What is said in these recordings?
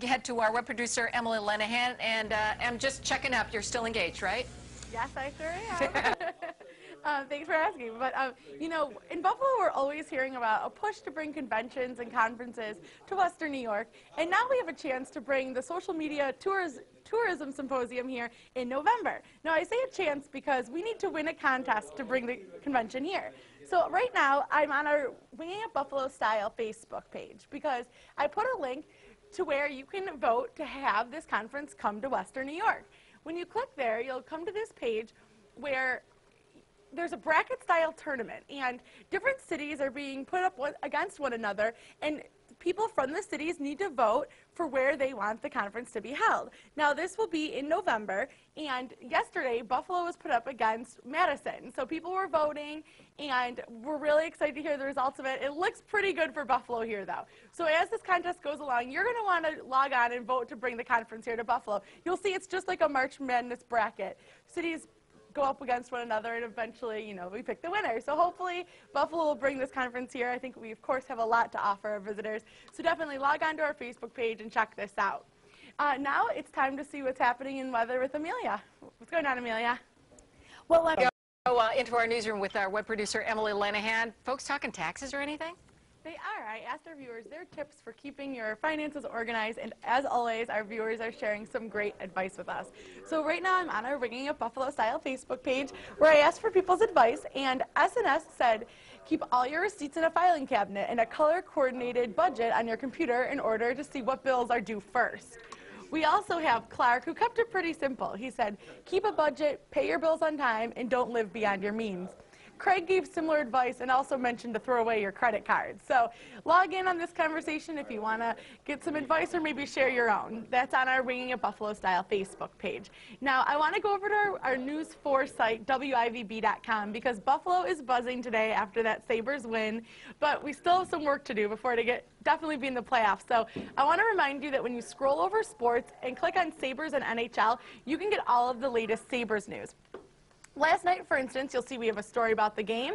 head to our web producer, Emily Lenahan, and I'm just checking up. You're still engaged, right? Yes, I sure am. Thanks for asking. But, you know, in Buffalo, we're always hearing about a push to bring conventions and conferences to Western New York. And now we have a chance to bring the Social Media Tourism Symposium here in November. Now, I say a chance because we need to win a contest to bring the convention here. So right now, I'm on our Winging It Buffalo Style Facebook page because I put a link to where you can vote to have this conference come to Western New York. When you click there, you'll come to this page where there's a bracket-style tournament, and different cities are being put up against one another, and people from the cities need to vote for where they want the conference to be held. Now, this will be in November, and yesterday, Buffalo was put up against Madison. So people were voting, and we're really excited to hear the results of it. It looks pretty good for Buffalo here, though. So as this contest goes along, you're going to want to log on and vote to bring the conference here to Buffalo. You'll see it's just like a March Madness bracket. Cities go up against one another, and eventually, you know, we pick the winner. So hopefully Buffalo will bring this conference here. I think we, of course, have a lot to offer our visitors. So definitely log on to our Facebook page and check this out. Now it's time to see what's happening in weather with Amelia. What's going on, Amelia? Well, let's go into our newsroom with our web producer, Emily Lenahan. Folks talking taxes or anything? They are. I asked our viewers their tips for keeping your finances organized, and as always, our viewers are sharing some great advice with us. So right now, I'm on our Ringing Up Buffalo Style Facebook page, where I asked for people's advice, and SNS said, keep all your receipts in a filing cabinet and a color-coordinated budget on your computer in order to see what bills are due first. We also have Clark, who kept it pretty simple. He said, keep a budget, pay your bills on time, and don't live beyond your means. Craig gave similar advice and also mentioned to throw away your credit cards. So log in on this conversation if you want to get some advice or maybe share your own. That's on our Ringing It Buffalo Style Facebook page. Now, I want to go over to our News 4 site, WIVB.com, because Buffalo is buzzing today after that Sabres win, but we still have some work to do before to definitely be in the playoffs. So I want to remind you that when you scroll over sports and click on Sabres and NHL, you can get all of the latest Sabres news. Last night, for instance, you'll see we have a story about the game,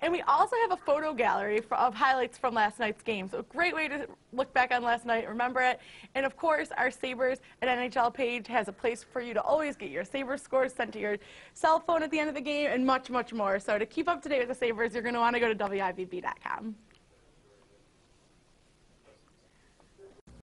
and we also have a photo gallery of highlights from last night's game. So a great way to look back on last night, remember it. And of course, our Sabres and NHL page has a place for you to always get your Sabres scores sent to your cell phone at the end of the game and much, much more. So to keep up to date with the Sabres, you're going to want to go to WIVB.com.